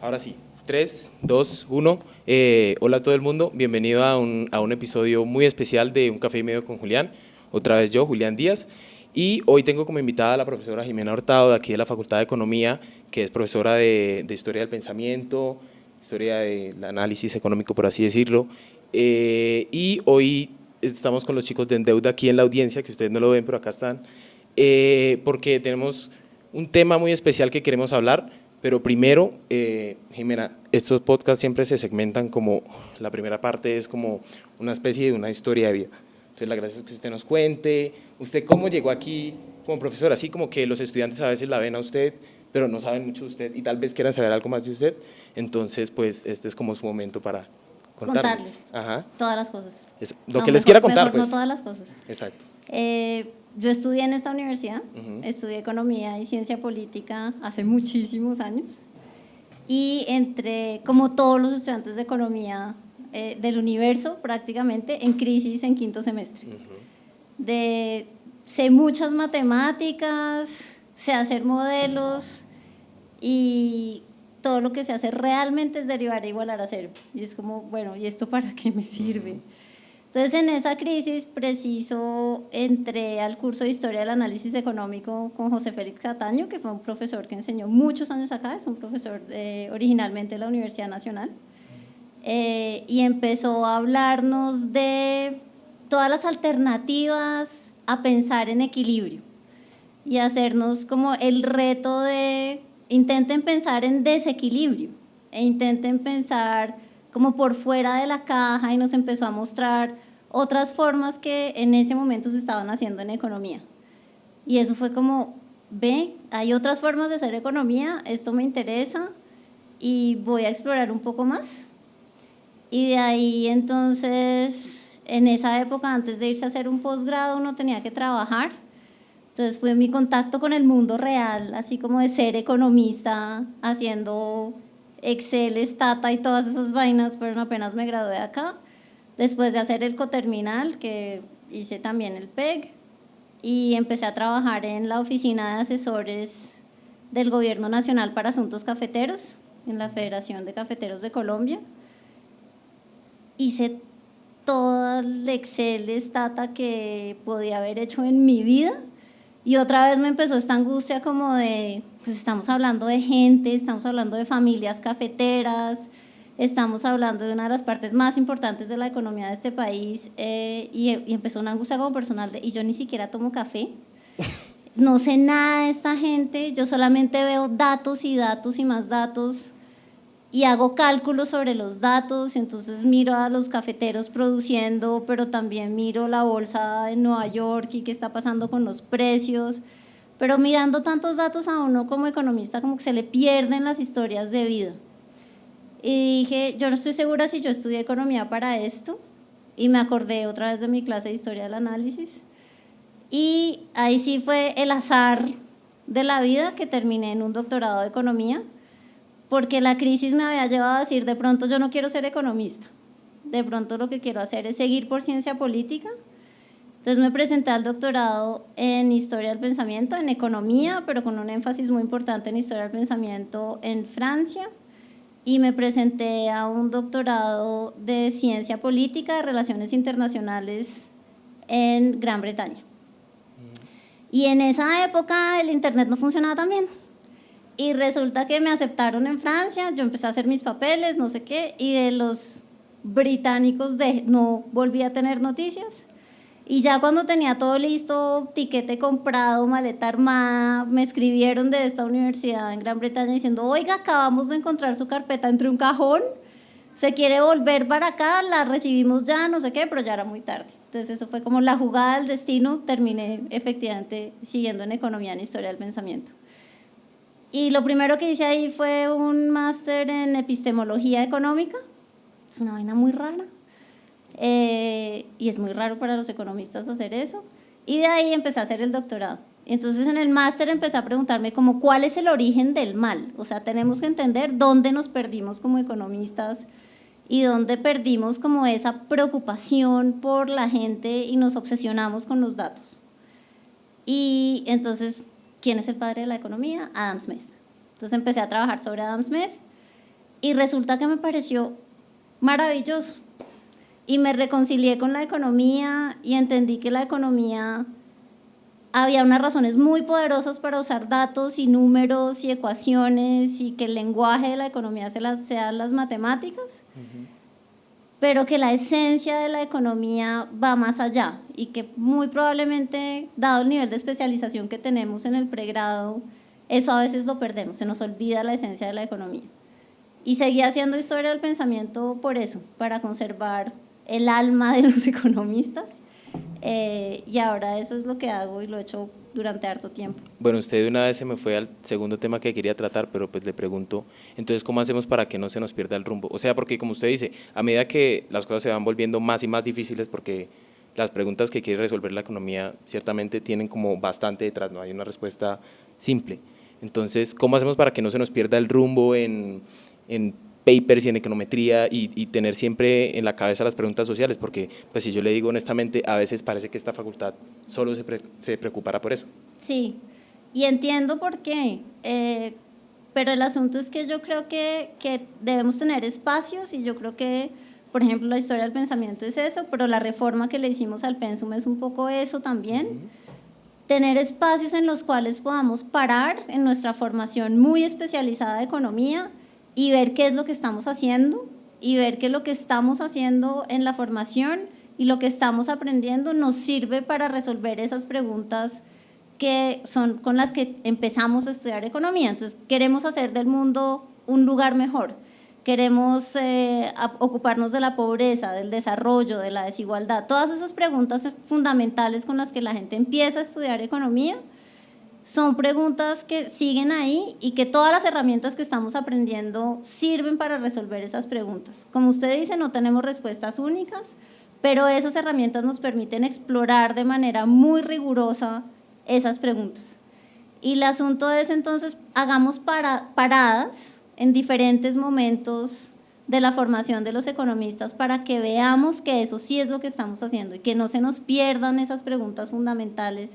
Ahora sí, 3, 2, 1. Hola a todo el mundo, bienvenido a un episodio muy especial de Un Café y Medio con Julián. Otra vez yo, Julián Díaz. Y hoy tengo como invitada a la profesora Jimena Hurtado, de aquí de la Facultad de Economía, que es profesora de Historia del Pensamiento, Historia del Análisis Económico, por así decirlo. Y hoy estamos con los chicos de Endeuda aquí en la audiencia, que ustedes no lo ven, pero acá están, porque tenemos un tema muy especial que queremos hablar. Pero primero, Jimena, estos podcasts siempre se segmentan como, la primera parte es como una especie de una historia de vida. Entonces, la gracia es que usted nos cuente, usted cómo llegó aquí como profesor, así como que los estudiantes a veces la ven a usted, pero no saben mucho de usted y tal vez quieran saber algo más de usted. Entonces, pues, este es como su momento para contarles. Contarles todas las cosas. Lo No, que les mejor, quiera contar, mejor pues. no todas las cosas. Exacto. Yo estudié en esta universidad, estudié Economía y Ciencia Política hace muchísimos años y entré, como todos los estudiantes de Economía del universo, prácticamente en crisis en quinto semestre. Sé muchas matemáticas, sé hacer modelos y todo lo que se hace realmente es derivar e igualar a cero. Y es como, bueno, ¿y esto para qué me sirve? Entonces, en esa crisis, preciso, entré al curso de Historia del Análisis Económico con José Félix Cataño, que fue un profesor que enseñó muchos años acá, es un profesor originalmente de la Universidad Nacional, y empezó a hablarnos de todas las alternativas a pensar en equilibrio y hacernos como el reto de intenten pensar en desequilibrio e intenten pensar como por fuera de la caja, y nos empezó a mostrar otras formas que en ese momento se estaban haciendo en economía. Y eso fue como, ve, hay otras formas de hacer economía, esto me interesa y voy a explorar un poco más. Y de ahí entonces, en esa época, antes de irse a hacer un posgrado, uno tenía que trabajar. Entonces fue mi contacto con el mundo real, así como de ser economista, haciendo Excel, Stata y todas esas vainas, pero apenas me gradué de acá. Después de hacer el coterminal, que hice también el PEG, y empecé a trabajar en la oficina de asesores del Gobierno Nacional para Asuntos Cafeteros, en la Federación de Cafeteros de Colombia. Hice todo el Excel, Stata que podía haber hecho en mi vida. Y otra vez me empezó esta angustia como de, pues estamos hablando de gente, estamos hablando de familias cafeteras, estamos hablando de una de las partes más importantes de la economía de este país, y empezó una angustia como personal de, y yo ni siquiera tomo café, no sé nada de esta gente, yo solamente veo datos y datos y más datos y hago cálculos sobre los datos, entonces miro a los cafeteros produciendo, pero también miro la bolsa en Nueva York y qué está pasando con los precios, pero mirando tantos datos a uno como economista como que se le pierden las historias de vida. Y dije, yo no estoy segura si yo estudié economía para esto, y me acordé otra vez de mi clase de Historia del Análisis, y ahí sí fue el azar de la vida que terminé en un doctorado de economía, porque la crisis me había llevado a decir, de pronto yo no quiero ser economista, de pronto lo que quiero hacer es seguir por ciencia política. Entonces me presenté al doctorado en Historia del Pensamiento, en Economía, pero con un énfasis muy importante en Historia del Pensamiento en Francia, y me presenté a un doctorado de Ciencia Política, de Relaciones Internacionales en Gran Bretaña. Y en esa época el internet no funcionaba tan bien. Y resulta que me aceptaron en Francia, yo empecé a hacer mis papeles, no sé qué, y de los británicos no volví a tener noticias. Y ya cuando tenía todo listo, tiquete comprado, maleta armada, me escribieron de esta universidad en Gran Bretaña diciendo, oiga, acabamos de encontrar su carpeta entre un cajón, se quiere volver para acá, la recibimos ya, no sé qué, pero ya era muy tarde. Entonces eso fue como la jugada del destino, terminé efectivamente siguiendo en Economía en Historia del Pensamiento. Y lo primero que hice ahí fue un máster en epistemología económica. Es una vaina muy rara. Y es muy raro para los economistas hacer eso. Y de ahí empecé a hacer el doctorado. Entonces en el máster empecé a preguntarme como cuál es el origen del mal. O sea, tenemos que entender dónde nos perdimos como economistas y dónde perdimos como esa preocupación por la gente y nos obsesionamos con los datos. Y entonces, ¿quién es el padre de la economía? Adam Smith. Entonces empecé a trabajar sobre Adam Smith Y resulta que me pareció maravilloso. Y me reconcilié con la economía y entendí que la economía había unas razones muy poderosas para usar datos y números y ecuaciones y que el lenguaje de la economía sean las matemáticas, pero que la esencia de la economía va más allá y que muy probablemente, dado el nivel de especialización que tenemos en el pregrado, eso a veces lo perdemos, se nos olvida la esencia de la economía. Y seguí haciendo historia del pensamiento por eso, para conservar el alma de los economistas. Y ahora eso es lo que hago y lo he hecho durante harto tiempo. Bueno, usted de una vez se me fue al segundo tema que quería tratar, pero pues le pregunto, entonces, ¿cómo hacemos para que no se nos pierda el rumbo? O sea, porque como usted dice, a medida que las cosas se van volviendo más y más difíciles, porque las preguntas que quiere resolver la economía ciertamente tienen como bastante detrás, no hay una respuesta simple. Entonces, ¿cómo hacemos para que no se nos pierda el rumbo en papers y en econometría y tener siempre en la cabeza las preguntas sociales? Porque, pues si yo le digo honestamente, a veces parece que esta facultad solo se preocupará por eso. Sí, y entiendo por qué, pero el asunto es que yo creo que debemos tener espacios y yo creo que, por ejemplo, la historia del pensamiento es eso, pero la reforma que le hicimos al pensum es un poco eso también. Tener espacios en los cuales podamos parar en nuestra formación muy especializada de economía y ver qué es lo que estamos haciendo y ver que lo que estamos haciendo en la formación y lo que estamos aprendiendo nos sirve para resolver esas preguntas que son con las que empezamos a estudiar economía. Entonces, queremos hacer del mundo un lugar mejor, queremos ocuparnos de la pobreza, del desarrollo, de la desigualdad, todas esas preguntas fundamentales con las que la gente empieza a estudiar economía, son preguntas que siguen ahí y que todas las herramientas que estamos aprendiendo sirven para resolver esas preguntas. Como usted dice, no tenemos respuestas únicas, pero esas herramientas nos permiten explorar de manera muy rigurosa esas preguntas. Y el asunto es entonces, hagamos paradas en diferentes momentos de la formación de los economistas para que veamos que eso sí es lo que estamos haciendo y que no se nos pierdan esas preguntas fundamentales,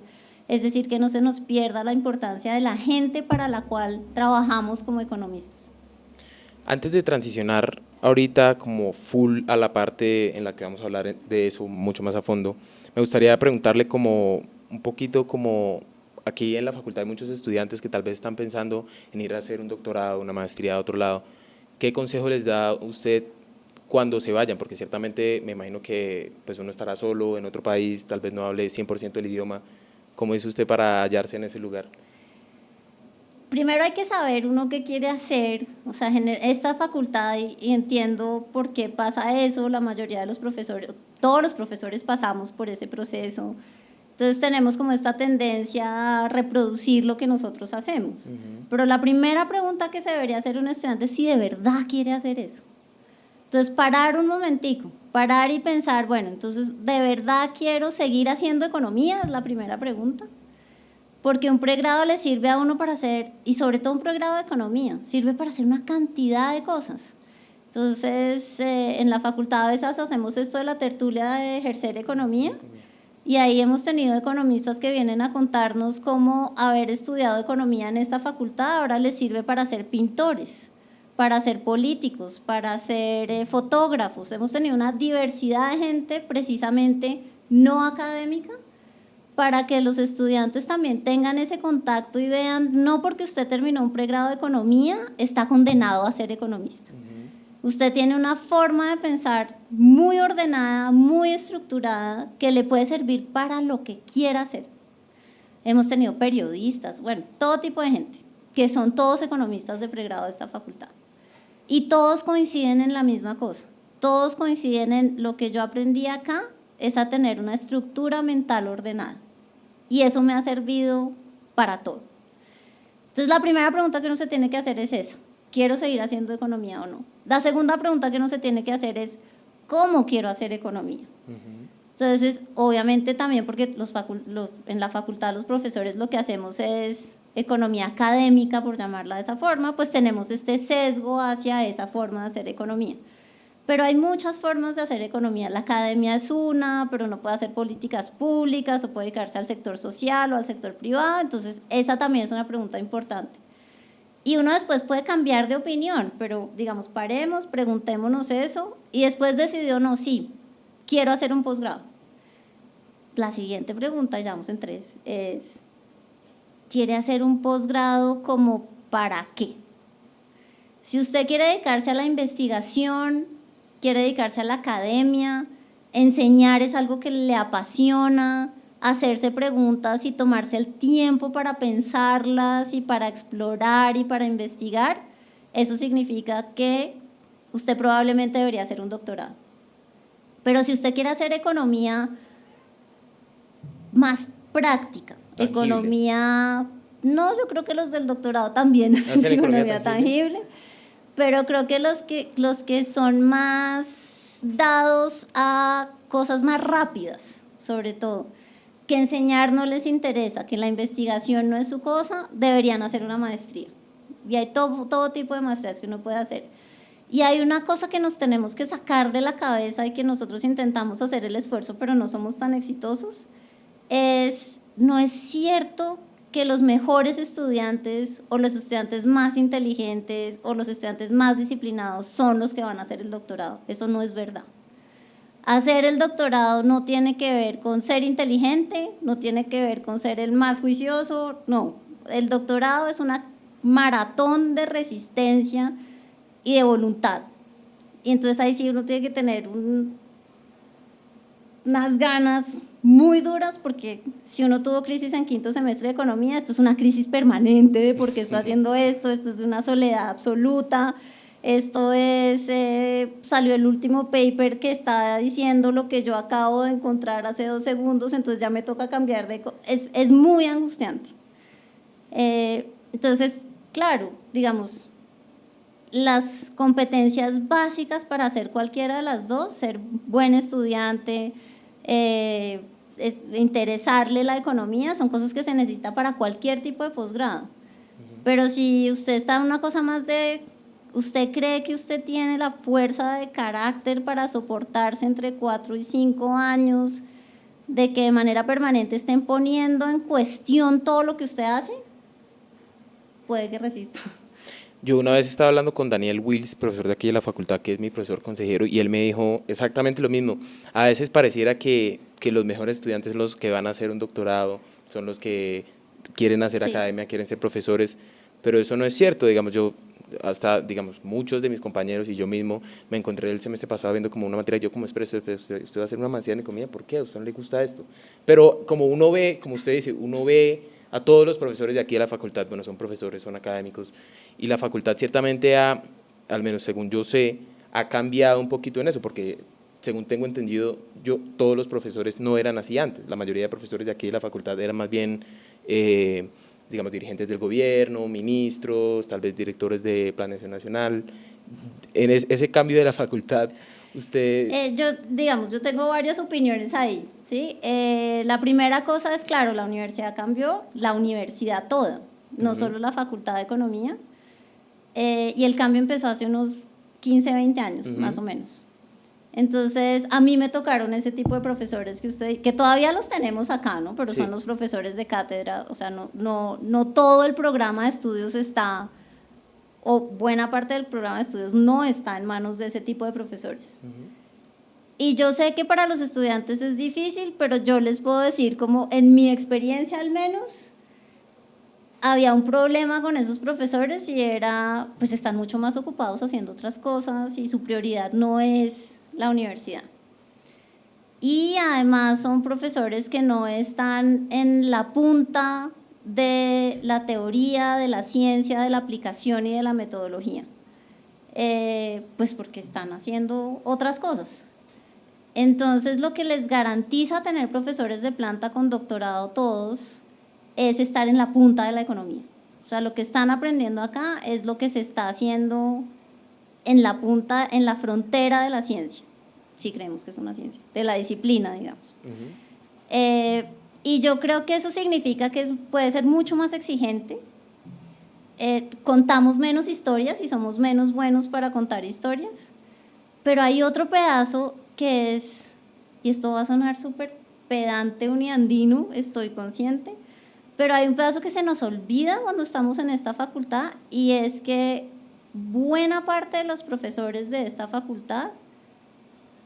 es decir, que no se nos pierda la importancia de la gente para la cual trabajamos como economistas. Antes de transicionar ahorita como full a la parte en la que vamos a hablar de eso mucho más a fondo, me gustaría preguntarle como un poquito como aquí en la facultad hay muchos estudiantes que tal vez están pensando en ir a hacer un doctorado, una maestría a otro lado. ¿Qué consejo les da usted cuando se vayan? Porque ciertamente me imagino que pues uno estará solo en otro país, tal vez no hable 100% el idioma. ¿Cómo hizo usted para hallarse en ese lugar? Primero hay que saber uno qué quiere hacer, o sea, esta facultad, y entiendo por qué pasa eso, la mayoría de los profesores, todos los profesores pasamos por ese proceso, entonces tenemos como esta tendencia a reproducir lo que nosotros hacemos. Pero la primera pregunta que se debería hacer un estudiante es si de verdad quiere hacer eso. Entonces parar un momentico, parar y pensar, bueno, entonces ¿de verdad quiero seguir haciendo economía? Es la primera pregunta. Porque un pregrado le sirve a uno para hacer, y sobre todo un pregrado de economía, sirve para hacer una cantidad de cosas. Entonces, en la facultad a veces hacemos esto de la tertulia de ejercer economía, y ahí hemos tenido economistas que vienen a contarnos cómo haber estudiado economía en esta facultad ahora les sirve para ser pintores, para ser políticos, para ser fotógrafos. Hemos tenido una diversidad de gente precisamente no académica, para que los estudiantes también tengan ese contacto y vean, no porque usted terminó un pregrado de economía, está condenado a ser economista. Usted tiene una forma de pensar muy ordenada, muy estructurada, que le puede servir para lo que quiera hacer. Hemos tenido periodistas, bueno, todo tipo de gente, que son todos economistas de pregrado de esta facultad. Y todos coinciden en la misma cosa. Todos coinciden en lo que yo aprendí acá, es a tener una estructura mental ordenada. Y eso me ha servido para todo. Entonces, la primera pregunta que uno se tiene que hacer es eso. ¿Quiero seguir haciendo economía o no? La segunda pregunta que uno se tiene que hacer es ¿cómo quiero hacer economía? Entonces, obviamente también porque en la facultad los profesores lo que hacemos es economía académica, por llamarla de esa forma, pues tenemos este sesgo hacia esa forma de hacer economía. Pero hay muchas formas de hacer economía. La academia es una, pero uno puede hacer políticas públicas o puede dedicarse al sector social o al sector privado. Entonces, esa también es una pregunta importante. Y uno después puede cambiar de opinión, pero digamos, paremos, preguntémonos eso, y después decidió, no, sí, quiero hacer un posgrado. La siguiente pregunta, ya vamos en 3, es, ¿quiere hacer un posgrado como para qué? Si usted quiere dedicarse a la investigación, quiere dedicarse a la academia, enseñar es algo que le apasiona, hacerse preguntas y tomarse el tiempo para pensarlas y para explorar y para investigar, eso significa que usted probablemente debería hacer un doctorado. Pero si usted quiere hacer economía más práctica, tangible. Economía, no, yo creo que los del doctorado también hacen economía tangible, pero creo que los que son más dados a cosas más rápidas, sobre todo, que enseñar no les interesa, que la investigación no es su cosa, deberían hacer una maestría. Y hay todo tipo de maestrías que uno puede hacer. Y hay una cosa que nos tenemos que sacar de la cabeza y que nosotros intentamos hacer el esfuerzo, pero no somos tan exitosos, no es cierto que los mejores estudiantes o los estudiantes más inteligentes o los estudiantes más disciplinados son los que van a hacer el doctorado. Eso no es verdad. Hacer el doctorado no tiene que ver con ser inteligente, no tiene que ver con ser el más juicioso, no. El doctorado es una maratón de resistencia y de voluntad. Y entonces ahí sí uno tiene que tener unas ganas muy duras, porque si uno tuvo crisis en quinto semestre de economía, esto es una crisis permanente de por qué estoy haciendo esto es de una soledad absoluta, esto es, salió el último paper que está diciendo lo que yo acabo de encontrar hace 2 segundos, entonces ya me toca cambiar es muy angustiante. Entonces, claro, digamos, las competencias básicas para hacer cualquiera de las dos, ser buen estudiante, interesarle la economía, son cosas que se necesita para cualquier tipo de posgrado. Pero si usted está en una cosa más de, usted cree que usted tiene la fuerza de carácter para soportarse entre 4 y 5 años, de que de manera permanente estén poniendo en cuestión todo lo que usted hace, puede que resista. Yo una vez estaba hablando con Daniel Wills, profesor de aquí de la facultad, que es mi profesor consejero, y él me dijo exactamente lo mismo. A veces pareciera que los mejores estudiantes son los que van a hacer un doctorado, son los que quieren hacer academia, quieren ser profesores, pero eso no es cierto. Digamos, yo hasta, digamos, muchos de mis compañeros y yo mismo me encontré el semestre pasado viendo como una materia, yo como, espera, usted va a hacer una maestría en economía, ¿por qué? ¿A usted no le gusta esto? Pero como uno ve, como usted dice, uno ve a todos los profesores de aquí de la facultad, bueno, son profesores, son académicos, y la facultad ciertamente al menos según yo sé, ha cambiado un poquito en eso, porque según tengo entendido, todos los profesores no eran así antes, la mayoría de profesores de aquí de la facultad eran más bien, digamos, dirigentes del gobierno, ministros, tal vez directores de Planeación Nacional. En ese cambio de la facultad, usted… yo tengo varias opiniones ahí, ¿sí? La primera cosa es, claro, la universidad cambió, la universidad toda, no solo la facultad de economía, y el cambio empezó hace unos 15, 20 años, más o menos. Entonces, a mí me tocaron ese tipo de profesores que todavía los tenemos acá, ¿no? Pero son los profesores de cátedra, o sea, no todo el programa de estudios está, o buena parte del programa de estudios no está en manos de ese tipo de profesores. Y yo sé que para los estudiantes es difícil, pero yo les puedo decir, como en mi experiencia al menos, había un problema con esos profesores y era, pues están mucho más ocupados haciendo otras cosas y su prioridad no es la universidad. Y además son profesores que no están en la punta de la teoría, de la ciencia, de la aplicación y de la metodología, pues porque están haciendo otras cosas. Entonces, lo que les garantiza tener profesores de planta con doctorado todos es estar en la punta de la economía. O sea, lo que están aprendiendo acá es lo que se está haciendo en la punta, en la frontera de la ciencia, si creemos que es una ciencia, de la disciplina, digamos. Y yo creo que eso significa que puede ser mucho más exigente, contamos menos historias y somos menos buenos para contar historias, pero hay otro pedazo que es, y esto va a sonar súper pedante uniandino, estoy consciente, Pero hay un pedazo que se nos olvida cuando estamos en esta facultad, y es que buena parte de los profesores de esta facultad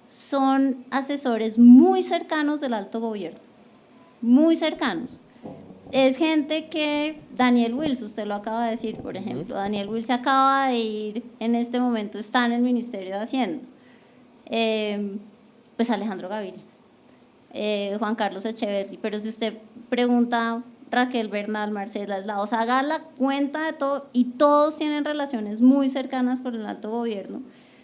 son asesores muy cercanos del alto gobierno, muy cercanos. Es gente que, Daniel Wills, usted lo acaba de decir, por ejemplo, Daniel Wills se acaba de ir, en este momento está en el Ministerio de Hacienda, pues Alejandro Gaviria, Juan Carlos Echeverry, pero si usted pregunta Raquel Bernal, Marcela Eslao, o sea, haga la cuenta de todos, y todos tienen relaciones muy cercanas con el alto gobierno.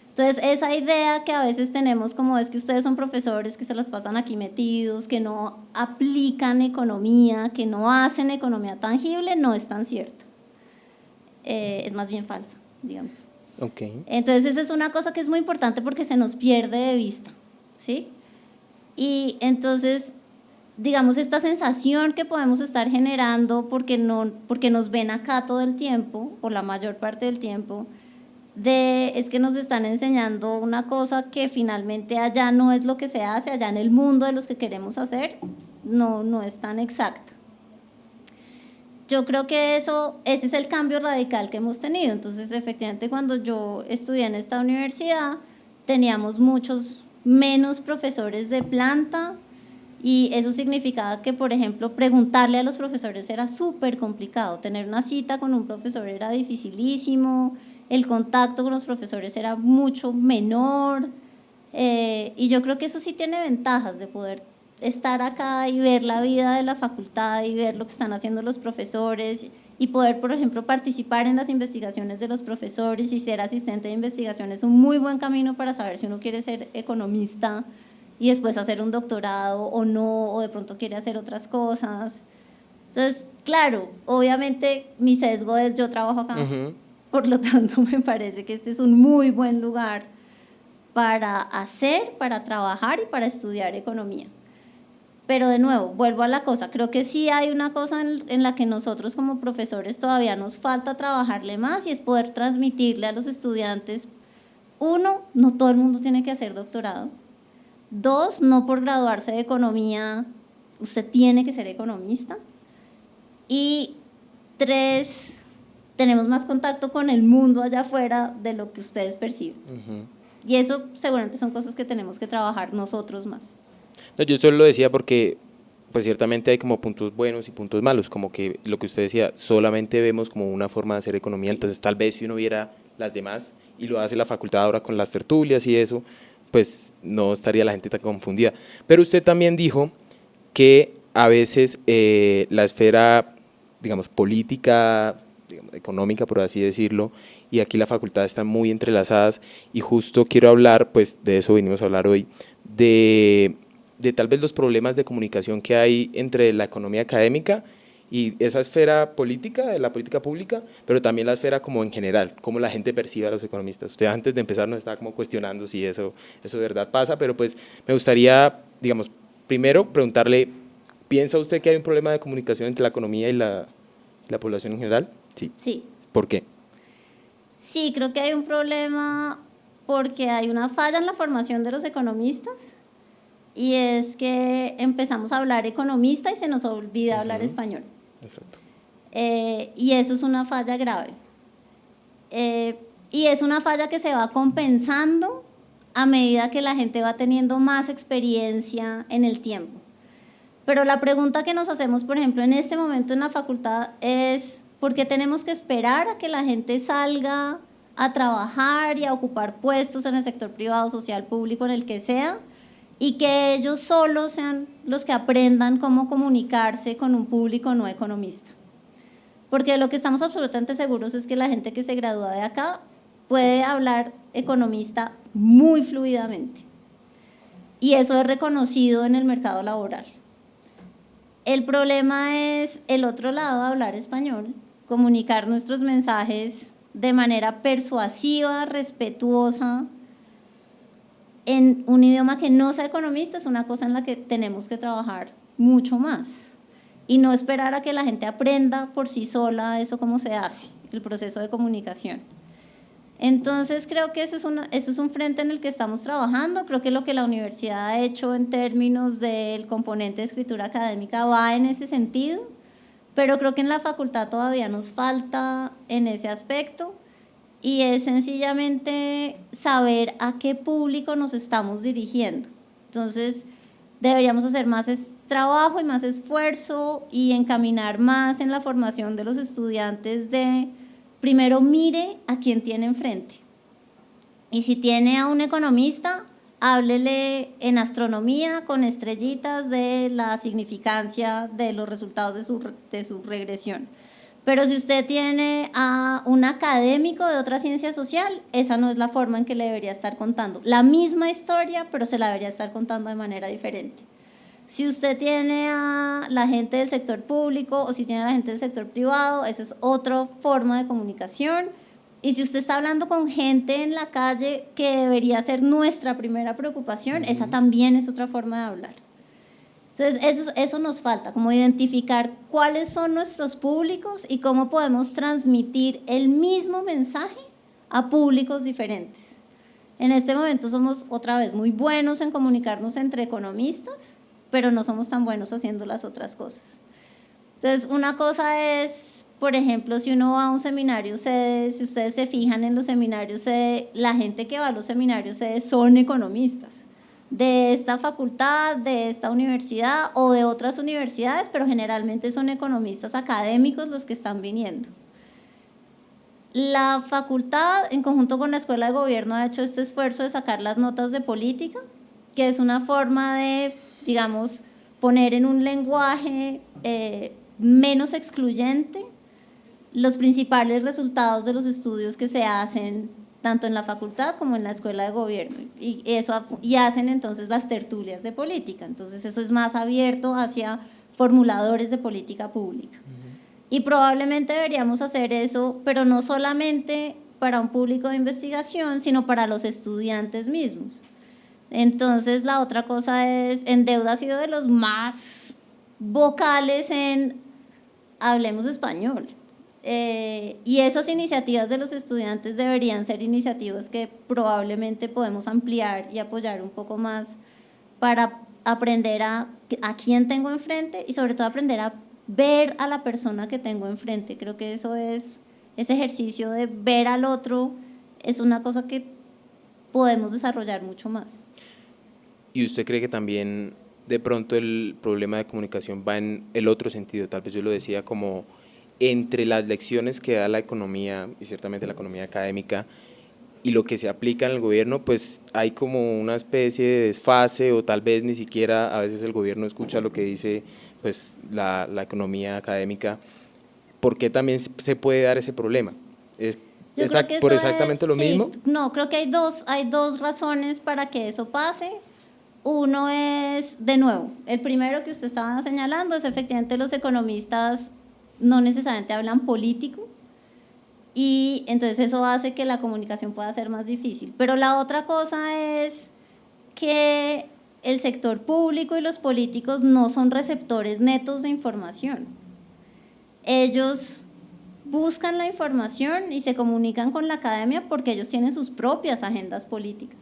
Entonces, esa idea que a veces tenemos como es que ustedes son profesores que se las pasan aquí metidos, que no aplican economía, que no hacen economía tangible, no es tan cierta. Es más bien falsa, digamos. Okay. Entonces, esa es una cosa que es muy importante porque se nos pierde de vista, ¿sí? Y entonces, digamos, esta sensación que podemos estar generando porque nos ven acá todo el tiempo, o la mayor parte del tiempo, es que nos están enseñando una cosa que finalmente allá no es lo que se hace, allá en el mundo de los que queremos hacer, no es tan exacta. Yo creo que ese es el cambio radical que hemos tenido. Entonces, efectivamente, cuando yo estudié en esta universidad, teníamos muchos menos profesores de planta, y eso significaba que, por ejemplo, preguntarle a los profesores era súper complicado, tener una cita con un profesor era dificilísimo, el contacto con los profesores era mucho menor, y yo creo que eso sí tiene ventajas de poder estar acá y ver la vida de la facultad y ver lo que están haciendo los profesores y poder, por ejemplo, participar en las investigaciones de los profesores y ser asistente de investigación es un muy buen camino para saber si uno quiere ser economista y después hacer un doctorado o no, o de pronto quiere hacer otras cosas. Entonces, claro, obviamente mi sesgo es yo trabajo acá, por lo tanto me parece que este es un muy buen lugar para hacer, para trabajar y para estudiar economía. Pero de nuevo, vuelvo a la cosa, creo que sí hay una cosa en la que nosotros como profesores todavía nos falta trabajarle más, y es poder transmitirle a los estudiantes, uno, no todo el mundo tiene que hacer doctorado. Dos, no por graduarse de economía usted tiene que ser economista. Y tres, tenemos más contacto con el mundo allá afuera de lo que ustedes perciben. Y eso seguramente son cosas que tenemos que trabajar nosotros más. No, yo solo lo decía porque pues ciertamente hay como puntos buenos y puntos malos, como que lo que usted decía, solamente vemos como una forma de hacer economía, sí. Entonces tal vez si uno viera las demás, y lo hace la facultad ahora con las tertulias y eso, pues no estaría la gente tan confundida. Pero usted también dijo que a veces la esfera, digamos, política, digamos, económica, por así decirlo, y aquí la facultad están muy entrelazadas, y justo quiero hablar, pues de eso vinimos a hablar hoy, de tal vez los problemas de comunicación que hay entre la economía académica y esa esfera política, de la política pública, pero también la esfera como en general, cómo la gente percibe a los economistas. Usted antes de empezar nos estaba como cuestionando si eso de verdad pasa, pero pues me gustaría, digamos, primero preguntarle, ¿piensa usted que hay un problema de comunicación entre la economía y la población en general? Sí. Sí. ¿Por qué? Sí, creo que hay un problema porque hay una falla en la formación de los economistas, y es que empezamos a hablar economista y se nos olvida hablar español. Exacto. Y eso es una falla grave. Y es una falla que se va compensando a medida que la gente va teniendo más experiencia en el tiempo. Pero la pregunta que nos hacemos, por ejemplo, en este momento en la facultad es ¿por qué tenemos que esperar a que la gente salga a trabajar y a ocupar puestos en el sector privado, social, público, en el que sea, y que ellos solos sean los que aprendan cómo comunicarse con un público no economista? Porque lo que estamos absolutamente seguros es que la gente que se gradúa de acá puede hablar economista muy fluidamente, y eso es reconocido en el mercado laboral. El problema es el otro lado, hablar español, comunicar nuestros mensajes de manera persuasiva, respetuosa, en un idioma que no sea economista, es una cosa en la que tenemos que trabajar mucho más. Y no esperar a que la gente aprenda por sí sola eso cómo se hace, el proceso de comunicación. Entonces creo que eso es un frente en el que estamos trabajando. Creo que lo que la universidad ha hecho en términos del componente de escritura académica va en ese sentido, pero creo que en la facultad todavía nos falta en ese aspecto, y es sencillamente saber a qué público nos estamos dirigiendo. Entonces, deberíamos hacer más trabajo y más esfuerzo y encaminar más en la formación de los estudiantes de, primero, mire a quién tiene enfrente. Y si tiene a un economista, háblele en astronomía con estrellitas de la significancia de los resultados de su regresión. Pero si usted tiene a un académico de otra ciencia social, esa no es la forma en que le debería estar contando la misma historia, pero se la debería estar contando de manera diferente. Si usted tiene a la gente del sector público o si tiene a la gente del sector privado, esa es otra forma de comunicación. Y si usted está hablando con gente en la calle, que debería ser nuestra primera preocupación, esa también es otra forma de hablar. Entonces, eso nos falta, como identificar cuáles son nuestros públicos y cómo podemos transmitir el mismo mensaje a públicos diferentes. En este momento somos, otra vez, muy buenos en comunicarnos entre economistas, pero no somos tan buenos haciendo las otras cosas. Entonces, una cosa es, por ejemplo, si uno va a un seminario sede, si ustedes se fijan en los seminarios sede, la gente que va a los seminarios sede son economistas, de esta facultad, de esta universidad o de otras universidades, pero generalmente son economistas académicos los que están viniendo. La facultad, en conjunto con la Escuela de Gobierno, ha hecho este esfuerzo de sacar las notas de política, que es una forma de, digamos, poner en un lenguaje menos excluyente los principales resultados de los estudios que se hacen tanto en la facultad como en la Escuela de Gobierno, y hacen entonces las tertulias de política. Entonces eso es más abierto hacia formuladores de política pública. Y probablemente deberíamos hacer eso, pero no solamente para un público de investigación, sino para los estudiantes mismos. Entonces la otra cosa es, Endeuda ha sido de los más vocales en hablemos español. Y esas iniciativas de los estudiantes deberían ser iniciativas que probablemente podemos ampliar y apoyar un poco más para aprender a quién tengo enfrente y sobre todo aprender a ver a la persona que tengo enfrente. Creo que eso es, ese ejercicio de ver al otro es una cosa que podemos desarrollar mucho más. ¿Y usted cree que también de pronto el problema de comunicación va en el otro sentido? Tal vez yo lo decía como entre las lecciones que da la economía, y ciertamente la economía académica, y lo que se aplica en el gobierno, pues hay como una especie de desfase, o tal vez ni siquiera a veces el gobierno escucha lo que dice pues la economía académica. ¿Por qué también se puede dar ese problema? ¿Es por exactamente lo mismo? No, creo que hay dos razones para que eso pase. Uno es, de nuevo, el primero que usted estaba señalando es efectivamente los economistas no necesariamente hablan político, y entonces eso hace que la comunicación pueda ser más difícil. Pero la otra cosa es que el sector público y los políticos no son receptores netos de información. Ellos buscan la información y se comunican con la academia porque ellos tienen sus propias agendas políticas.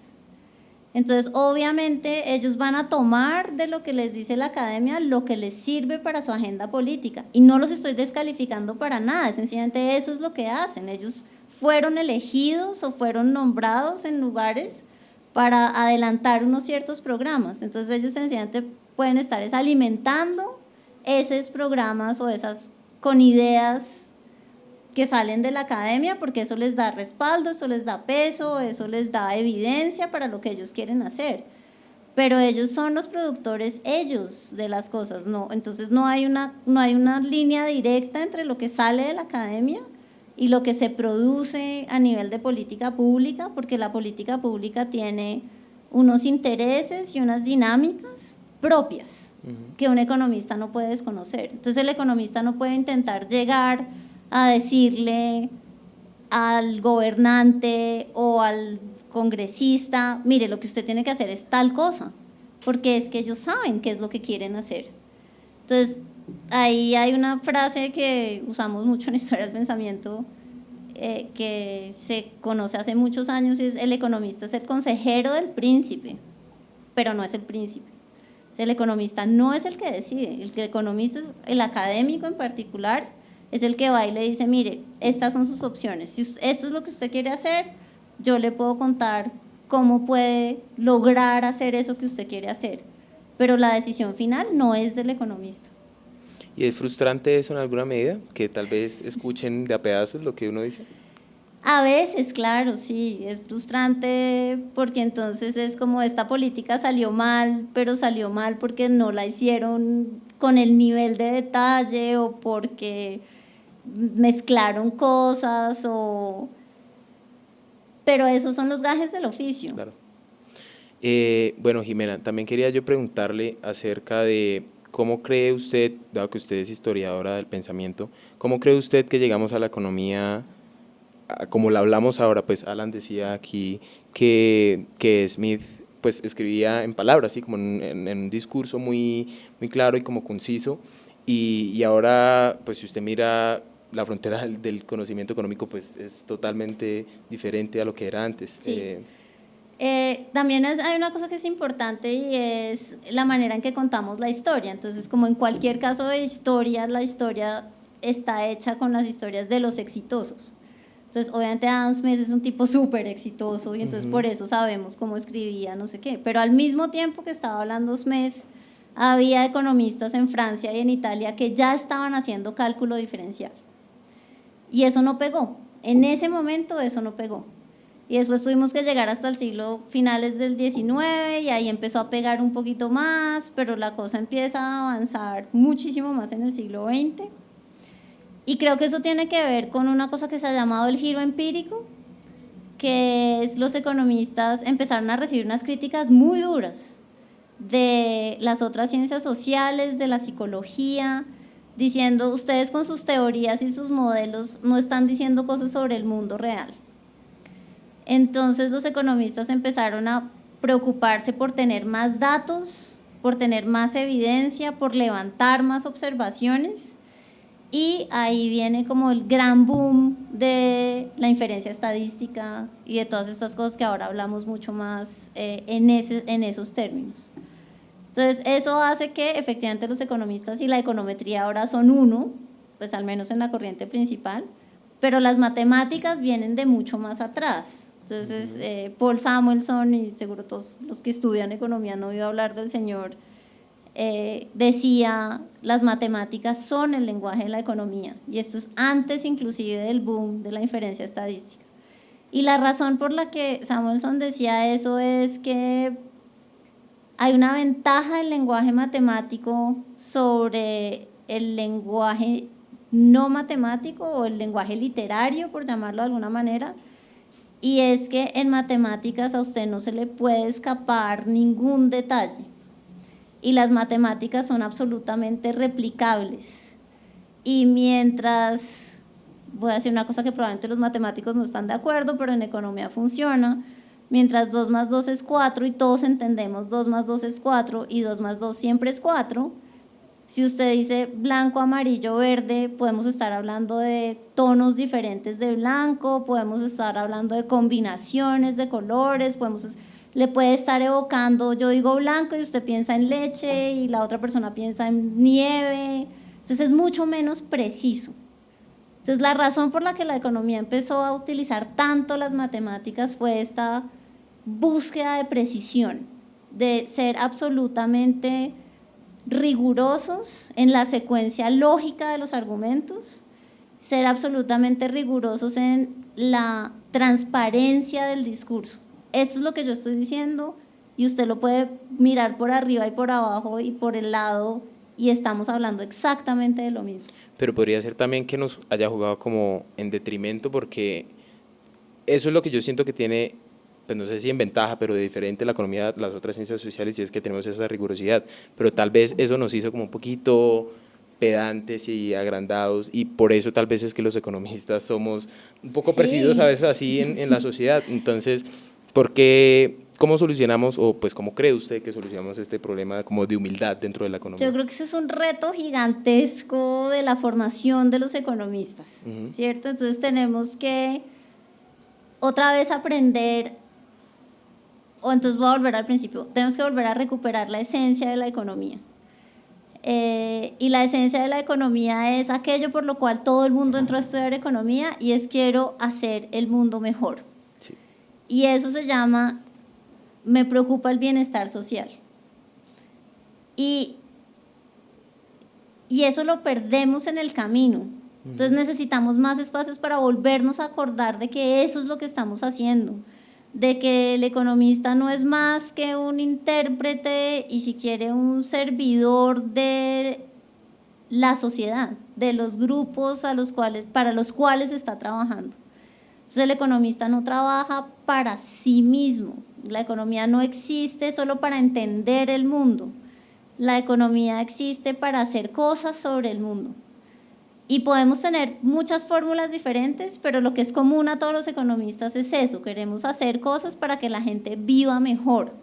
Entonces, obviamente, ellos van a tomar de lo que les dice la academia lo que les sirve para su agenda política. Y no los estoy descalificando para nada, sencillamente eso es lo que hacen. Ellos fueron elegidos o fueron nombrados en lugares para adelantar unos ciertos programas. Entonces, ellos sencillamente pueden estar alimentando esos programas o esas con ideas que salen de la academia, porque eso les da respaldo, eso les da peso, eso les da evidencia para lo que ellos quieren hacer. Pero ellos son los productores, ellos, de las cosas, ¿no? Entonces no hay una línea directa entre lo que sale de la academia y lo que se produce a nivel de política pública, porque la política pública tiene unos intereses y unas dinámicas propias que un economista no puede desconocer. Entonces el economista no puede intentar llegar a decirle al gobernante o al congresista, mire, lo que usted tiene que hacer es tal cosa, porque es que ellos saben qué es lo que quieren hacer. Entonces, ahí hay una frase que usamos mucho en Historia del Pensamiento, que se conoce hace muchos años, y es: el economista es el consejero del príncipe, pero no es el príncipe. El economista no es el que decide, el economista es el académico en particular, es el que va y le dice, mire, estas son sus opciones, si esto es lo que usted quiere hacer, yo le puedo contar cómo puede lograr hacer eso que usted quiere hacer, pero la decisión final no es del economista. ¿Y es frustrante eso en alguna medida? Que tal vez escuchen de a pedazos lo que uno dice. A veces, claro, sí, es frustrante porque entonces es como esta política salió mal, pero salió mal porque no la hicieron con el nivel de detalle o porque mezclaron cosas pero esos son los gajes del oficio. Claro. Bueno, Jimena, también quería yo preguntarle acerca de cómo cree usted, dado que usted es historiadora del pensamiento, ¿cómo cree usted que llegamos a la economía como la hablamos ahora? Pues Alan decía aquí que Smith pues escribía en palabras, ¿sí? Como en un discurso muy claro y como conciso, y ahora pues si usted mira la frontera del conocimiento económico pues es totalmente diferente a lo que era antes. Sí. También hay una cosa que es importante y es la manera en que contamos la historia. Entonces, como en cualquier caso de historia, la historia está hecha con las historias de los exitosos. Entonces, obviamente Adam Smith es un tipo súper exitoso y entonces por eso sabemos cómo escribía, no sé qué. Pero al mismo tiempo que estaba hablando Smith, había economistas en Francia y en Italia que ya estaban haciendo cálculo diferencial. Y eso no pegó. En ese momento eso no pegó. Y después tuvimos que llegar hasta el siglo finales del XIX y ahí empezó a pegar un poquito más, pero la cosa empieza a avanzar muchísimo más en el siglo XX. Y creo que eso tiene que ver con una cosa que se ha llamado el giro empírico, que es los economistas empezaron a recibir unas críticas muy duras de las otras ciencias sociales, de la psicología, diciendo, ustedes con sus teorías y sus modelos no están diciendo cosas sobre el mundo real. Entonces los economistas empezaron a preocuparse por tener más datos, por tener más evidencia, por levantar más observaciones, y ahí viene como el gran boom de la inferencia estadística y de todas estas cosas que ahora hablamos mucho más en esos términos. Entonces eso hace que efectivamente los economistas y la econometría ahora son uno, pues al menos en la corriente principal, pero las matemáticas vienen de mucho más atrás. Entonces Paul Samuelson, y seguro todos los que estudian economía han oído hablar del señor, decía, las matemáticas son el lenguaje de la economía, y esto es antes inclusive del boom de la inferencia estadística. Y la razón por la que Samuelson decía eso es que hay una ventaja del lenguaje matemático sobre el lenguaje no matemático o el lenguaje literario, por llamarlo de alguna manera, y es que en matemáticas a usted no se le puede escapar ningún detalle. Y las matemáticas son absolutamente replicables. Y mientras, voy a decir una cosa que probablemente los matemáticos no están de acuerdo, pero en economía funciona, mientras 2 más 2 es 4 y todos entendemos 2 más 2 es 4 y 2 más 2 siempre es 4, si usted dice blanco, amarillo, verde, podemos estar hablando de tonos diferentes de blanco, podemos estar hablando de combinaciones de colores, le puede estar evocando, yo digo blanco y usted piensa en leche y la otra persona piensa en nieve, entonces es mucho menos preciso. Entonces la razón por la que la economía empezó a utilizar tanto las matemáticas fue esta búsqueda de precisión, de ser absolutamente rigurosos en la secuencia lógica de los argumentos, ser absolutamente rigurosos en la transparencia del discurso. Esto es lo que yo estoy diciendo y usted lo puede mirar por arriba y por abajo y por el lado y estamos hablando exactamente de lo mismo. Pero podría ser también que nos haya jugado como en detrimento, porque eso es lo que yo siento que tiene, pues no sé si en ventaja, pero de diferente la economía a las otras ciencias sociales, y es que tenemos esa rigurosidad, pero tal vez eso nos hizo como un poquito pedantes y agrandados, y por eso tal vez es que los economistas somos un poco percibidos a veces así en la sociedad. Entonces, ¿cómo solucionamos, o pues cómo cree usted que solucionamos este problema como de humildad dentro de la economía? Yo creo que ese es un reto gigantesco de la formación de los economistas, ¿cierto? Entonces tenemos que otra vez aprender o entonces voy a volver al principio, tenemos que volver a recuperar la esencia de la economía. Y la esencia de la economía es aquello por lo cual todo el mundo entró a estudiar economía, y es quiero hacer el mundo mejor. Sí. Y eso se llama, me preocupa el bienestar social. Y eso lo perdemos en el camino. Entonces necesitamos más espacios para volvernos a acordar de que eso es lo que estamos haciendo, de que el economista no es más que un intérprete y, si quiere, un servidor de la sociedad, de los grupos para los cuales está trabajando. Entonces el economista no trabaja para sí mismo. La economía no existe solo para entender el mundo. La economía existe para hacer cosas sobre el mundo. Y podemos tener muchas fórmulas diferentes, pero lo que es común a todos los economistas es eso: queremos hacer cosas para que la gente viva mejor.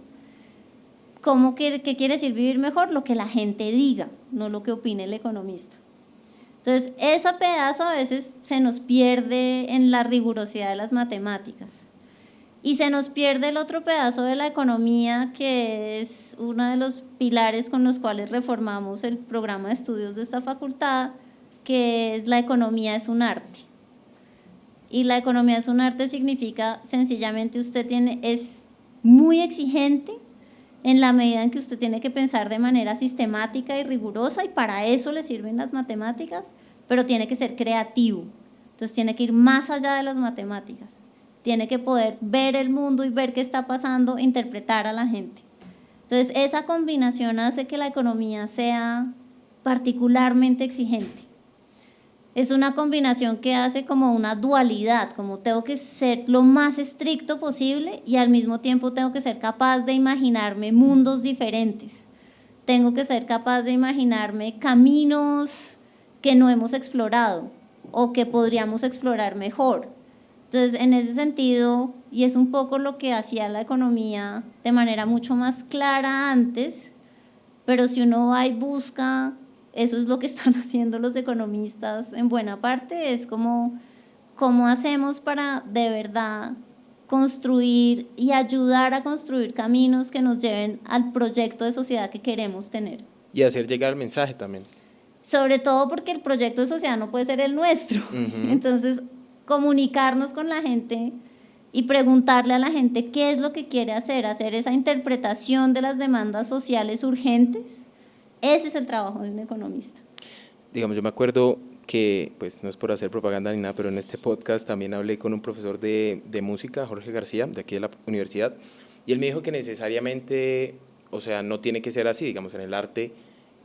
¿Qué quiere decir vivir mejor? Lo que la gente diga, no lo que opine el economista. Entonces, ese pedazo a veces se nos pierde en la rigurosidad de las matemáticas. Y se nos pierde el otro pedazo de la economía, que es uno de los pilares con los cuales reformamos el programa de estudios de esta facultad, que es: la economía es un arte. Y la economía es un arte significa sencillamente es muy exigente en la medida en que usted tiene que pensar de manera sistemática y rigurosa, y para eso le sirven las matemáticas, pero tiene que ser creativo. Entonces tiene que ir más allá de las matemáticas, tiene que poder ver el mundo y ver qué está pasando, interpretar a la gente. Entonces esa combinación hace que la economía sea particularmente exigente. Es una combinación que hace como una dualidad, como tengo que ser lo más estricto posible y al mismo tiempo tengo que ser capaz de imaginarme mundos diferentes. Tengo que ser capaz de imaginarme caminos que no hemos explorado o que podríamos explorar mejor. Entonces, en ese sentido, y es un poco lo que hacía la economía de manera mucho más clara antes, pero si uno va y busca, eso es lo que están haciendo los economistas en buena parte, es como cómo hacemos para de verdad construir y ayudar a construir caminos que nos lleven al proyecto de sociedad que queremos tener. Y hacer llegar el mensaje también. Sobre todo porque el proyecto de sociedad no puede ser el nuestro. Entonces, comunicarnos con la gente y preguntarle a la gente qué es lo que quiere hacer esa interpretación de las demandas sociales urgentes. Ese es el trabajo de un economista. Digamos, yo me acuerdo que, pues no es por hacer propaganda ni nada, pero en este podcast también hablé con un profesor de música, Jorge García, de aquí de la universidad, y él me dijo que necesariamente, o sea, no tiene que ser así. Digamos, en el arte,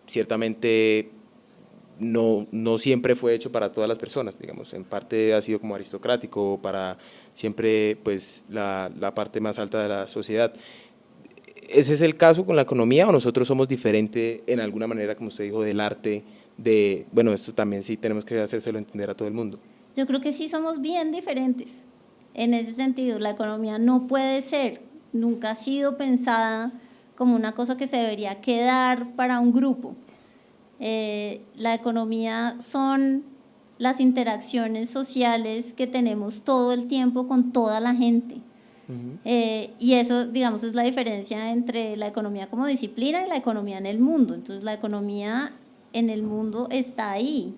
ciertamente no siempre fue hecho para todas las personas. Digamos, en parte ha sido como aristocrático, para siempre, pues, la parte más alta de la sociedad. ¿Ese es el caso con la economía, o nosotros somos diferentes en alguna manera, como usted dijo, del arte? Bueno, esto también sí tenemos que hacérselo entender a todo el mundo. Yo creo que sí somos bien diferentes. En ese sentido, la economía no puede ser, nunca ha sido pensada como una cosa que se debería quedar para un grupo. La economía son las interacciones sociales que tenemos todo el tiempo con toda la gente. Y eso, digamos, es la diferencia entre la economía como disciplina y la economía en el mundo. Entonces, la economía en el mundo está ahí.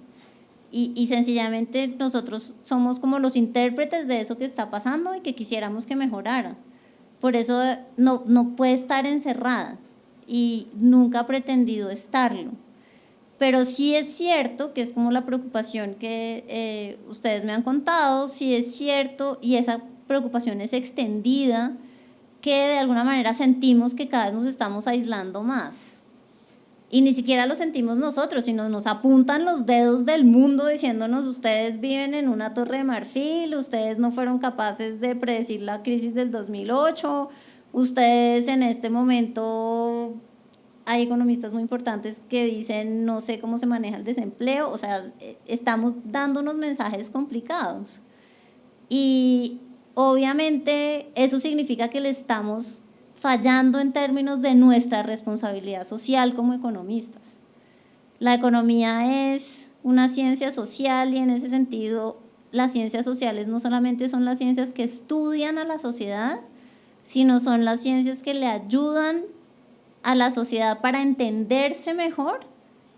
Y sencillamente nosotros somos como los intérpretes de eso que está pasando y que quisiéramos que mejorara. Por eso no puede estar encerrada, y nunca ha pretendido estarlo. Pero sí es cierto que es como la preocupación que ustedes me han contado, sí es cierto, y esa preocupación es extendida, que de alguna manera sentimos que cada vez nos estamos aislando más. Y ni siquiera lo sentimos nosotros, sino nos apuntan los dedos del mundo diciéndonos: ustedes viven en una torre de marfil, ustedes no fueron capaces de predecir la crisis del 2008, ustedes en este momento... Hay economistas muy importantes que dicen: no sé cómo se maneja el desempleo. O sea, estamos dando unos mensajes complicados. Y obviamente eso significa que le estamos fallando en términos de nuestra responsabilidad social como economistas. La economía es una ciencia social, y en ese sentido las ciencias sociales no solamente son las ciencias que estudian a la sociedad, sino son las ciencias que le ayudan a la sociedad para entenderse mejor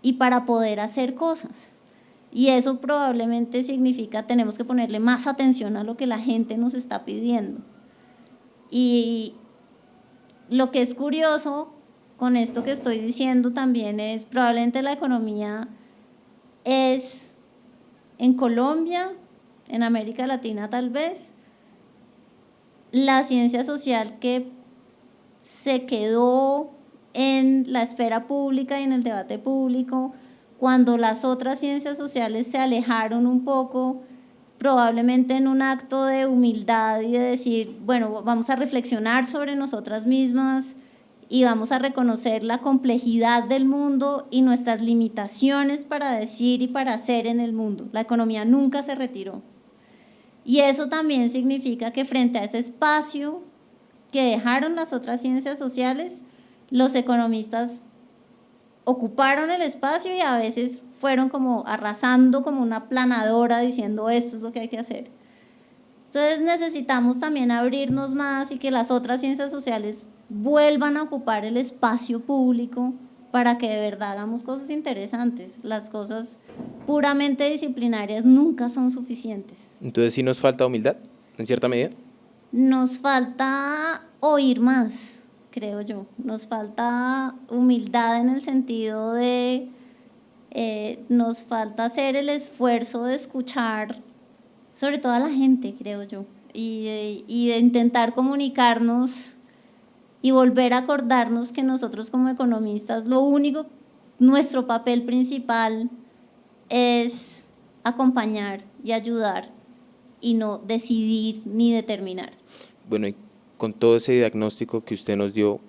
y para poder hacer cosas. Y eso probablemente significa tenemos que ponerle más atención a lo que la gente nos está pidiendo. Y lo que es curioso con esto que estoy diciendo también es probablemente la economía es en Colombia, en América Latina tal vez, la ciencia social que se quedó en la esfera pública y en el debate público, cuando las otras ciencias sociales se alejaron un poco, probablemente en un acto de humildad y de decir, bueno, vamos a reflexionar sobre nosotras mismas y vamos a reconocer la complejidad del mundo y nuestras limitaciones para decir y para hacer en el mundo. La economía nunca se retiró. Y eso también significa que frente a ese espacio que dejaron las otras ciencias sociales, los economistas ocuparon el espacio y a veces fueron como arrasando como una planadora diciendo esto es lo que hay que hacer. Entonces necesitamos también abrirnos más y que las otras ciencias sociales vuelvan a ocupar el espacio público para que de verdad hagamos cosas interesantes. Las cosas puramente disciplinarias nunca son suficientes. Entonces sí nos falta humildad, en cierta medida. Nos falta oír más, creo yo. Nos falta humildad en el sentido de nos falta hacer el esfuerzo de escuchar sobre todo a la gente, creo yo, y de intentar comunicarnos y volver a acordarnos que nosotros como economistas nuestro papel principal es acompañar y ayudar y no decidir ni determinar. Bueno, y con todo ese diagnóstico que usted nos dio,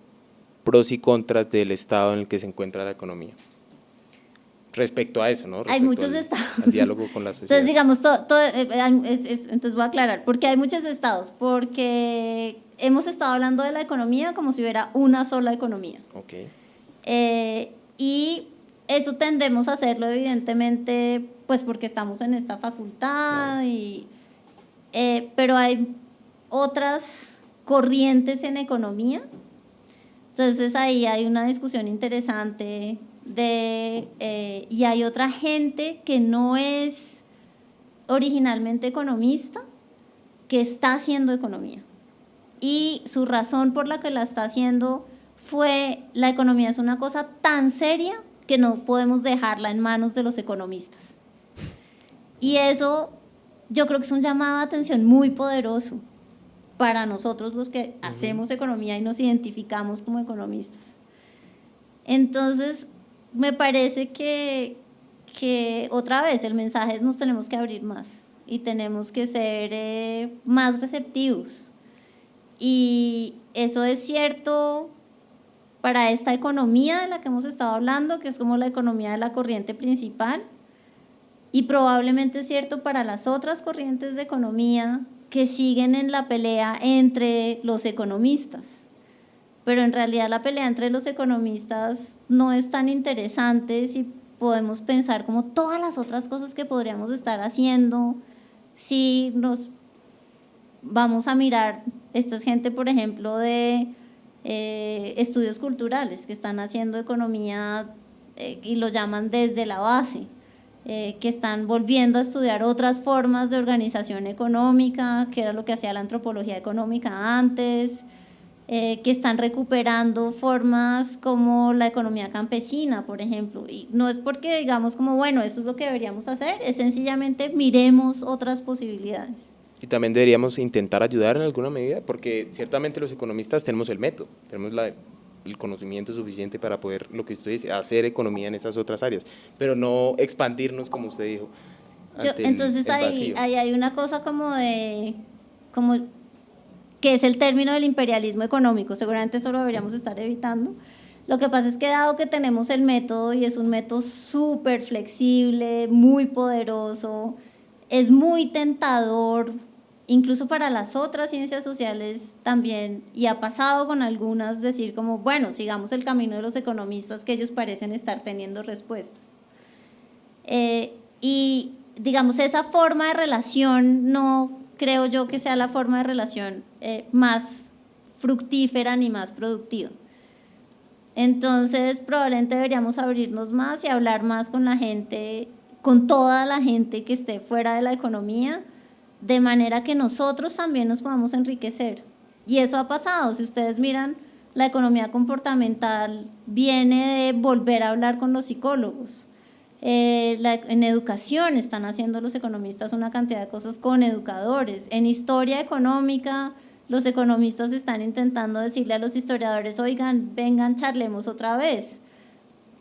pros y contras del estado en el que se encuentra la economía. Respecto a eso, ¿no? Respecto hay muchos estados. Al diálogo con la sociedad. Entonces, digamos, entonces voy a aclarar, porque hay muchos estados, porque hemos estado hablando de la economía como si hubiera una sola economía. Okay. Y eso tendemos a hacerlo, evidentemente, pues porque estamos en esta facultad, claro. Pero hay otras corrientes en economía, entonces ahí hay una discusión interesante y hay otra gente que no es originalmente economista que está haciendo economía y su razón por la que la está haciendo fue la economía es una cosa tan seria que no podemos dejarla en manos de los economistas, y eso yo creo que es un llamado de atención muy poderoso para nosotros los que hacemos economía y nos identificamos como economistas. Entonces me parece que otra vez el mensaje es nos tenemos que abrir más y tenemos que ser más receptivos, y eso es cierto para esta economía de la que hemos estado hablando, que es como la economía de la corriente principal, y probablemente es cierto para las otras corrientes de economía que siguen en la pelea entre los economistas. Pero en realidad la pelea entre los economistas no es tan interesante si podemos pensar como todas las otras cosas que podríamos estar haciendo, si nos vamos a mirar, esta es gente, por ejemplo, de estudios culturales que están haciendo economía y lo llaman desde la base, que están volviendo a estudiar otras formas de organización económica, que era lo que hacía la antropología económica antes, que están recuperando formas como la economía campesina, por ejemplo, y no es porque digamos como bueno, eso es lo que deberíamos hacer, es sencillamente miremos otras posibilidades. Y también deberíamos intentar ayudar en alguna medida, porque ciertamente los economistas tenemos el método, tenemos el conocimiento suficiente para poder, lo que usted dice, hacer economía en esas otras áreas, pero no expandirnos, como usted dijo, entonces ahí hay una cosa como que es el término del imperialismo económico, seguramente eso lo deberíamos estar evitando. Lo que pasa es que dado que tenemos el método y es un método súper flexible, muy poderoso, es muy tentador, incluso para las otras ciencias sociales también, y ha pasado con algunas, decir como, bueno, sigamos el camino de los economistas que ellos parecen estar teniendo respuestas. Y digamos, esa forma de relación no creo yo que sea la forma de relación más fructífera ni más productiva. Entonces, probablemente deberíamos abrirnos más y hablar más con la gente, con toda la gente que esté fuera de la economía, de manera que nosotros también nos podamos enriquecer. Y eso ha pasado. Si ustedes miran, la economía comportamental viene de volver a hablar con los psicólogos. En educación están haciendo los economistas una cantidad de cosas con educadores. En historia económica, los economistas están intentando decirle a los historiadores, oigan, vengan, charlemos otra vez.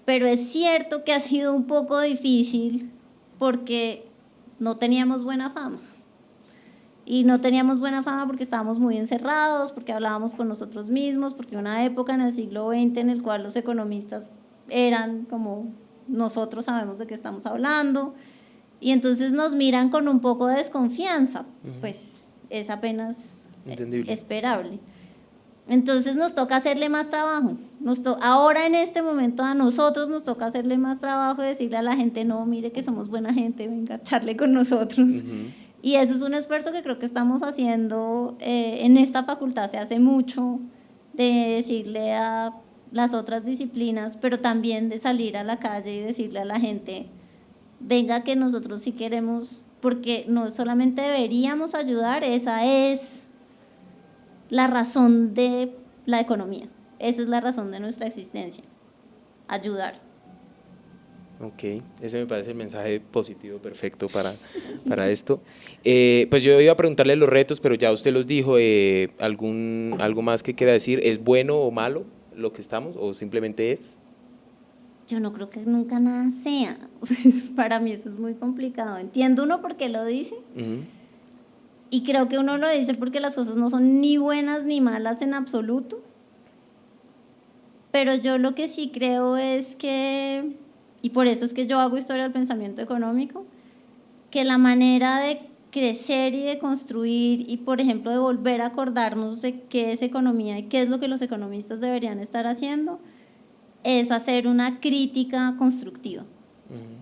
Pero es cierto que ha sido un poco difícil porque no teníamos buena fama. Y no teníamos buena fama porque estábamos muy encerrados, porque hablábamos con nosotros mismos, porque una época en el siglo XX en el cual los economistas eran como nosotros sabemos de qué estamos hablando, y entonces nos miran con un poco de desconfianza, pues es apenas esperable. Entonces nos toca hacerle más trabajo. Ahora en este momento a nosotros nos toca hacerle más trabajo y decirle a la gente, no, mire que somos buena gente, venga, charle con nosotros. Y eso es un esfuerzo que creo que estamos haciendo en esta facultad, se hace mucho, de decirle a las otras disciplinas, pero también de salir a la calle y decirle a la gente, venga que nosotros sí queremos, porque no solamente deberíamos ayudar, esa es la razón de la economía, esa es la razón de nuestra existencia, ayudar. Ok, ese me parece el mensaje positivo perfecto para esto. Pues yo iba a preguntarle los retos, pero ya usted los dijo. ¿Algo más que quiera decir? ¿Es bueno o malo lo que estamos o simplemente es? Yo no creo que nunca nada sea. Para mí eso es muy complicado. Entiendo uno por qué lo dice. Y creo que uno lo dice porque las cosas no son ni buenas ni malas en absoluto. Pero yo lo que sí creo es que, y por eso es que yo hago historia del pensamiento económico, que la manera de crecer y de construir y, por ejemplo, de volver a acordarnos de qué es economía y qué es lo que los economistas deberían estar haciendo, es hacer una crítica constructiva.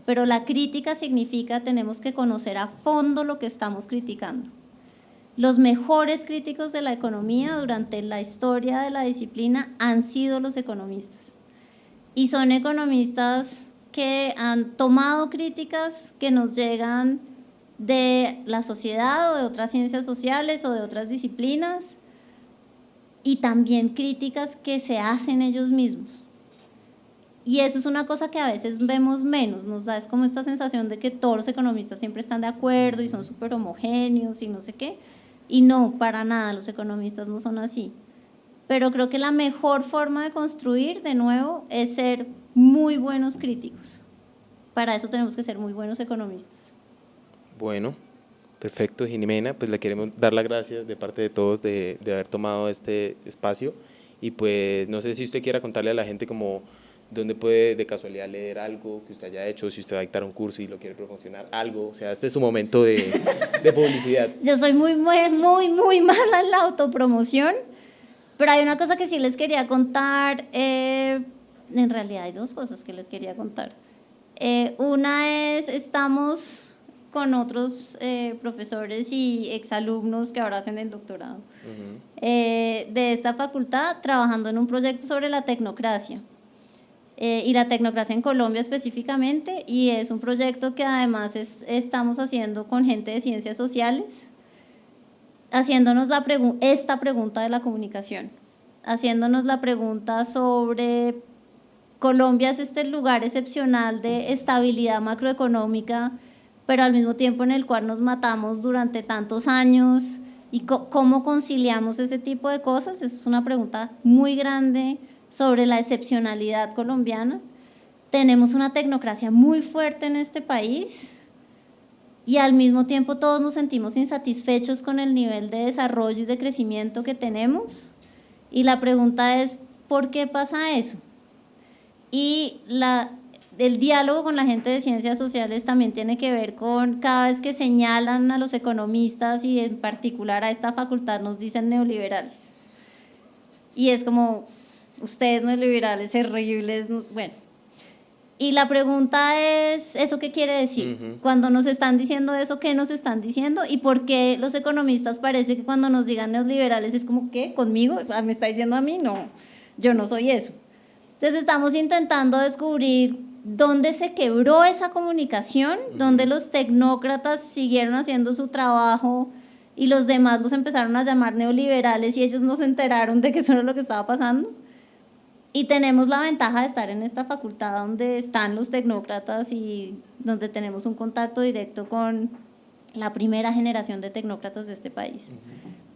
Pero la crítica significa tenemos que conocer a fondo lo que estamos criticando. Los mejores críticos de la economía durante la historia de la disciplina han sido los economistas. Y son economistas que han tomado críticas que nos llegan de la sociedad o de otras ciencias sociales o de otras disciplinas, y también críticas que se hacen ellos mismos. Y eso es una cosa que a veces vemos menos, nos da es como esta sensación de que todos los economistas siempre están de acuerdo y son súper homogéneos y no sé qué, y no, para nada, los economistas no son así. Pero creo que la mejor forma de construir, de nuevo, es ser muy buenos críticos. Para eso tenemos que ser muy buenos economistas. Bueno, perfecto, Jimena, pues le queremos dar las gracias de parte de todos de haber tomado este espacio, y pues no sé si usted quiera contarle a la gente como dónde puede de casualidad leer algo que usted haya hecho, si usted va a dictar un curso y lo quiere promocionar, algo, o sea, este es su momento de publicidad. Yo soy muy mala en la autopromoción, pero hay una cosa que sí les quería contar, en realidad hay dos cosas que les quería contar. Una es, estamos con otros profesores y exalumnos que ahora hacen el doctorado de esta facultad, trabajando en un proyecto sobre la tecnocracia. Y la tecnocracia en Colombia específicamente, y es un proyecto que además estamos haciendo con gente de ciencias sociales, haciéndonos esta pregunta de la comunicación, haciéndonos la pregunta sobre Colombia es este lugar excepcional de estabilidad macroeconómica, pero al mismo tiempo en el cual nos matamos durante tantos años, y cómo conciliamos ese tipo de cosas. Es una pregunta muy grande sobre la excepcionalidad colombiana. Tenemos una tecnocracia muy fuerte en este país y al mismo tiempo todos nos sentimos insatisfechos con el nivel de desarrollo y de crecimiento que tenemos, y la pregunta es ¿por qué pasa eso? Y el diálogo con la gente de ciencias sociales también tiene que ver con cada vez que señalan a los economistas y en particular a esta facultad nos dicen neoliberales, y es como ustedes neoliberales, terribles, bueno. Y la pregunta es, ¿eso qué quiere decir? Cuando nos están diciendo eso, ¿qué nos están diciendo? ¿Y por qué los economistas parece que cuando nos digan neoliberales es como, ¿qué? ¿Conmigo? ¿Me está diciendo a mí? No, yo no soy eso. Entonces estamos intentando descubrir dónde se quebró esa comunicación, dónde los tecnócratas siguieron haciendo su trabajo y los demás los empezaron a llamar neoliberales y ellos no se enteraron de que eso era lo que estaba pasando. Y tenemos la ventaja de estar en esta facultad donde están los tecnócratas y donde tenemos un contacto directo con la primera generación de tecnócratas de este país.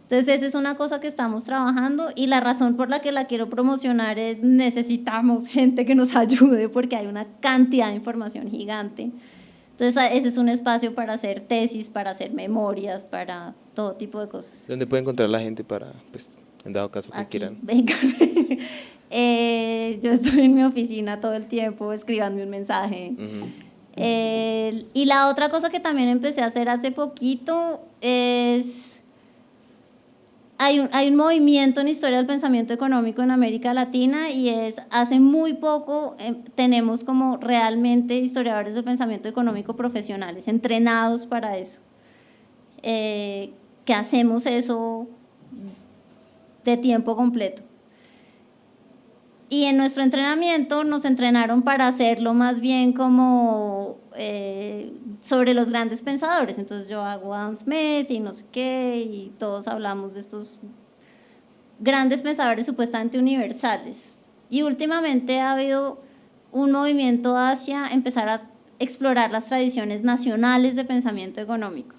Entonces, esa es una cosa que estamos trabajando y la razón por la que la quiero promocionar es necesitamos gente que nos ayude porque hay una cantidad de información gigante. Entonces, ese es un espacio para hacer tesis, para hacer memorias, para todo tipo de cosas. ¿Dónde puede encontrar la gente para, pues, en dado caso que Aquí, quieran? venga. Yo estoy en mi oficina todo el tiempo, escribando un mensaje. Y la otra cosa que también empecé a hacer hace poquito es... Hay un movimiento en historia del pensamiento económico en América Latina y es, hace muy poco tenemos como realmente historiadores del pensamiento económico profesionales, entrenados para eso, que hacemos eso de tiempo completo. Y en nuestro entrenamiento nos entrenaron para hacerlo más bien como sobre los grandes pensadores. Entonces yo hago Adam Smith y no sé qué, y todos hablamos de estos grandes pensadores supuestamente universales. Y últimamente ha habido un movimiento hacia empezar a explorar las tradiciones nacionales de pensamiento económico.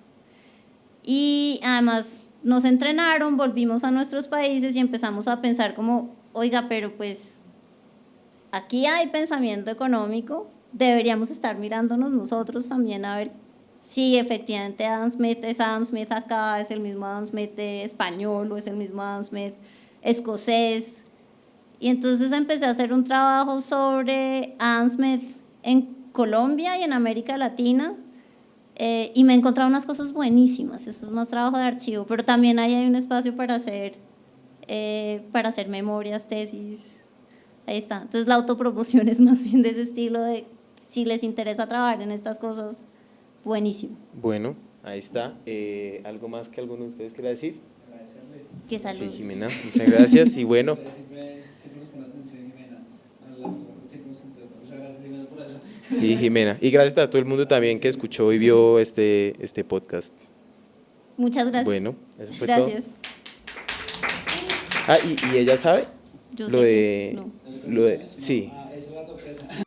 Y además nos entrenaron, volvimos a nuestros países y empezamos a pensar como, oiga, pero pues aquí hay pensamiento económico, deberíamos estar mirándonos nosotros también a ver si efectivamente Adam Smith es Adam Smith acá, es el mismo Adam Smith de español o es el mismo Adam Smith escocés. Y entonces empecé a hacer un trabajo sobre Adam Smith en Colombia y en América Latina y me he encontrado unas cosas buenísimas. Eso es más trabajo de archivo, pero también ahí hay un espacio para hacer memorias, tesis. Ahí está. Entonces la autopromoción es más bien de ese estilo de si les interesa trabajar en estas cosas, buenísimo. Bueno, ahí está. ¿Algo más que alguno de ustedes quiera decir? Que saludos. Sí, Jimena, muchas gracias y bueno. Siempre nos pone atención Jimena, siempre nos contesta. Muchas gracias Jimena por eso. Sí, Jimena. Y gracias a todo el mundo también que escuchó y vio este podcast. Muchas gracias. Bueno, eso fue gracias. todo. ¿Y ella sabe? Yo lo sé de... no. Lo de sí. Eso es la sorpresa.